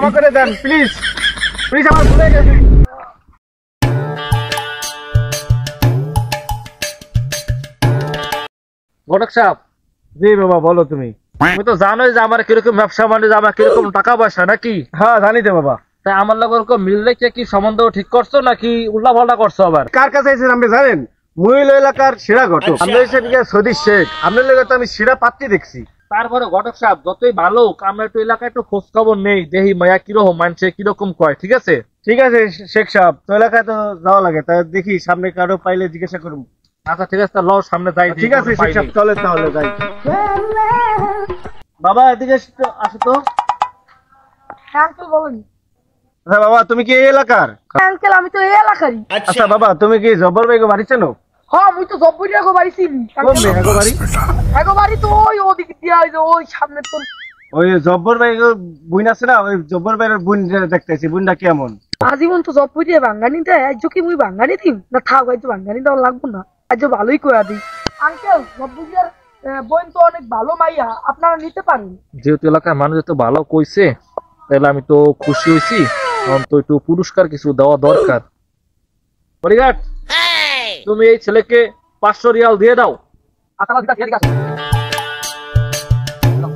ক্ষমা করে দেন please, please আমার ভুলে গেছি। ঘটক সাহেব, জি বাবা বলো তুমি। তুমি তো জানোই যে আমার কিরকম ব্যবসা বাণিজ্য, আমার কিরকম টাকা পয়সা নাকি। হ্যাঁ জানি তো বাবা। তাই আমার লোক ওরকম মিল রেখে কি সম্বন্ধ ঠিক করছো নাকি উল্টা পাল্টা করছো আবার? কার কাছে এসেছেন আপনি জানেন? মহিল এলাকার সেরা ঘটক আমরা এসে সদীর শেখ, আপনার লেগে তো আমি সেরা পাত্রী দেখছি। তারপরে ঘটক সাহেব যতই ভালো হোক, আমরা একটু এলাকায় একটু খোঁজ খবর নেই, দেখি মায়া কিরকম মানছে, কিরকম কয়। ঠিক আছে ঠিক আছে শেখ সাহেব, তো এলাকায় তো যাওয়া লাগে, তাই দেখি সামনে কারো পাইলে জিজ্ঞাসা করবো। আচ্ছা ঠিক আছে, লও সামনে যাই। ঠিক আছে শেখ সাহেব, চলে তাহলে যাই। বাবা এদিকে আসো তো। আঙ্কেল বলেন। আচ্ছা বাবা তুমি কি এই এলাকার? আঙ্কেল আমি তো এই এলাকারই। আচ্ছা বাবা তুমি কি জব্বর ভাই বাড়ি চেনো? হ্যাঁ আমি তো জব্বরি আগো বাড়ি চিনি। আগো বাড়ি তো ওই ওদিক দিয়া, ওই যে ওই সামনে তো ওই জব্বর ভাই বুইন আছে না, ওই জব্বর ভাইয়ের বুইন দেখতেছি। বুইনটা কেমন? আজীবন তো জব্বরি বাঙ্গানি দেয়, আজ কি মুই বাঙ্গানি দিম না? থাক আজ বাঙ্গানি দেওয়া লাগবো না, আজ ভালোই কয়া দিই। আঙ্কেল জব্বরিয়ার বোন তো অনেক ভালো মাইয়া, আপনারা নিতে পারেন। যেহেতু এলাকার মানুষ তো ভালো কইছে, তাহলে আমি তো খুশি হয়েছি। এখন তো একটু পুরস্কার কিছু দেওয়া দরকার। বডিগার্ড, তুমি এই ছেলেকে 500 রিয়াল দিয়ে দাও।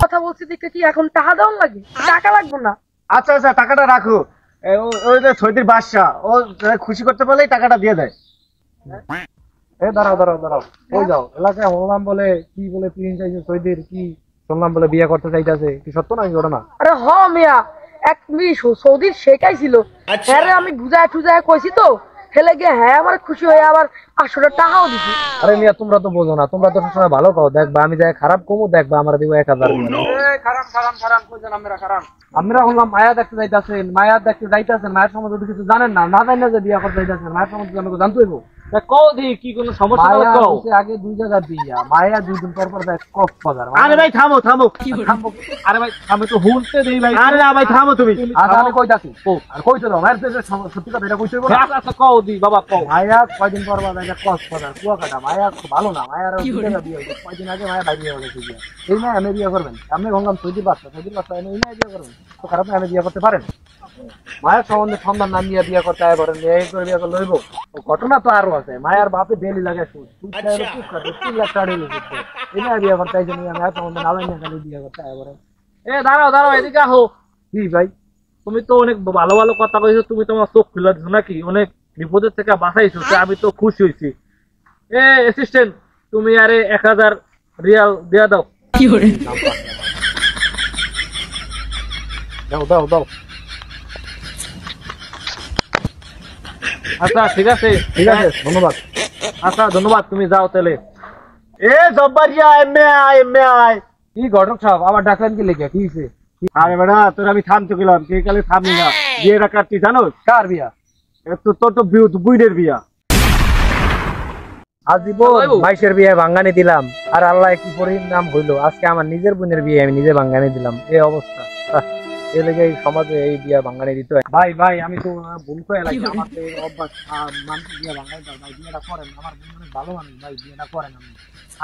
কথা বলছি দেখে কি এখন টাকা দেওয়ার লাগে? টাকা লাগবো না। আচ্ছা আচ্ছা টাকাটা রাখো। ওই যে সৈদির বাদশা, ও খুশি করতে পারলেই টাকাটা দিয়ে দেয়। দাঁড়াও দাঁড়াও দাঁড়াও, ওই যাও এলাকায় শুনলাম বলে কি বলে প্রিন্স চাইছে সৈদির, কি শুনলাম বলে বিয়ে করতে চাইতেছে, কি সত্য নাকি ঘটনা? আরে হ মিয়া, এক সৌদির শেখাইছিল, হ্যাঁ আমি বুঝায় টুজায় কইছি তো, হেলে গিয়ে হ্যাঁ আমার খুশি হয়ে আবার 500 টাকাও দিছি। আরে মিয়া তোমরা তো বোঝো না, তোমরা তো সবসময় ভালো খাও, দেখবা আমি যাই খারাপ কমু, দেখবা আমরা দিব 1000। আমরা শুনলাম মায়া দেখতে যাইতেছেন, মায়া দেখতে যাইতেছেন, মায়ের সম্বন্ধে কিছু জানেন না, না জানি না যে বিয়ে করতে যাইতেছেন, মায়ের সম্বন্ধে আমাকে জানতে হইব। কও দি কি কোনো সমস্যা মায়া কও। হচ্ছে আগে 2 জায়গা বিয়া, মায়া 2 দিন পর পর যায় কক্সবাজার। আরে ভাই থামো থামো। আরে ভাই আমি তো হুনতে দেই ভাই। আরে না ভাই থামো তুমি। আচ্ছা আমি কইতাছি, আর কইতে দাও, মায়ের সত্যি কথা এটা কইতে হইব না। আচ্ছা কও দি বাবা কও। মায়া কয়দিন পর পর যায় কক্সবাজার কুয়াকাটা, মায়া খুব ভালো না, মায়ার 2 জায়গা বিয়ে হয়েছে, কয়দিন আগে মায়া বাইরে হয়ে গেছে বিয়ে। এই মায়া আমি বিয়ে করবেন? আপনি বললাম সৌদির বাচ্চা এনে এই মায়া বিয়ে করবেন, তো খারাপ না আমি বিয়ে করতে পারেন? মায়ের সম্বন্ধে সন্ধান না নিয়ে বিয়ে করতে আয় পারেন, এই করে বিয়ে করলে হইব? ঘটনা তো আরো আছে, মায়ের বাপে ডেলি লাগে সুদ, 3 লাখ টাকা ডেলি দিচ্ছে, এই মায়া বিয়ে করতে আইছে নিয়ে মায়ের সম্বন্ধে না নিয়ে খালি বিয়ে করতে আয় পারেন। দাঁড়াও দাঁড়াও, এদিকে আহো। কি ভাই তুমি তো অনেক ভালো ভালো কথা কইছো, তুমি তোমার চোখ খুলে দিছো নাকি, অনেক বিপদের থেকে বাঁচাইছো, আমি তো খুশি হয়েছি। অ্যাসিস্ট্যান্ট তুমি আরে 1000 রিয়াল দিয়ে দাও। দাও দাও দাও। আচ্ছা ঠিক আছে ঠিক আছে ধন্যবাদ। আচ্ছা ধন্যবাদ, তুমি যাও তাহলে। জব্বারিয়া এমএ আয়। কি ঘটক সাহেব আবার ডাকলেন কি লেগে, কি হয়েছে? আরে বেটা তোর আমি থামতে গেলাম, কে কালে থামি না। বিয়েটা কাটতি জানো? কার বিয়া? তোর তো বুইনের বিয়া। আজীবন মাইশের বিয়ে ভাঙ্গানি দিলাম, আর আল্লাহ কি পরিণাম হইলো, আজকে আমার নিজের বোনের বিয়ে আমি নিজে ভাঙ্গানি দিলাম। এই অবস্থা, এই লেগে এই সমাজে এই বিয়ে ভাঙ্গানি দিতে হয়। ভাই ভাই আমি তো ভুল করে এলাম, আমার তো এই অভ্যাস, মানুষ বিয়ে ভাঙ্গানি দেয়। ভাই বিয়েটা করেন, আমার বোন অনেক ভালো মানুষ, ভাই বিয়েটা করেন। আমি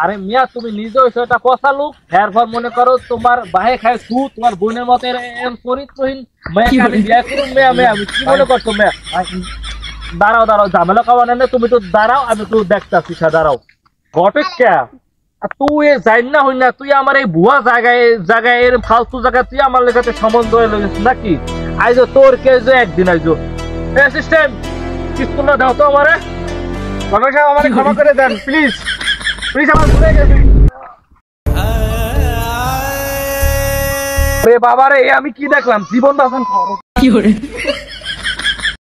আরে মিয়া তুমি নিজে হইছো এটা পচা লোক, এরপর মনে করো তোমার বাহে খায় সু, তোমার বোনের মতো চরিত্রহীন মেয়ে বিয়ে করুন। মেয়ে আমি কি মনে করছো মেয়ে? দাঁড়াও দাঁড়াও, ঝামেলা খাওয়া নেই, তুমি তো দাঁড়াও, আমি তো দেখতেছি। দাঁড়াও ঘটক কে তুই যাই না হই না, তুই আমার এই ভুয়া জায়গায় এর ফালতু জায়গায় তুই আমার লেখাতে সম্বন্ধ হয়ে লেগেছিস নাকি? আইজো তোর কে যে একদিন আইজো। অ্যাসিস্ট্যান্ট পিস্তলটা দাও তো আমারে। ঘটক সাহেব আমাকে ক্ষমা করে দেন প্লিজ, প্লিজ আমার ভুলে গেছি। বাবারে আমি কি দেখলাম, জীবন বাঁচান।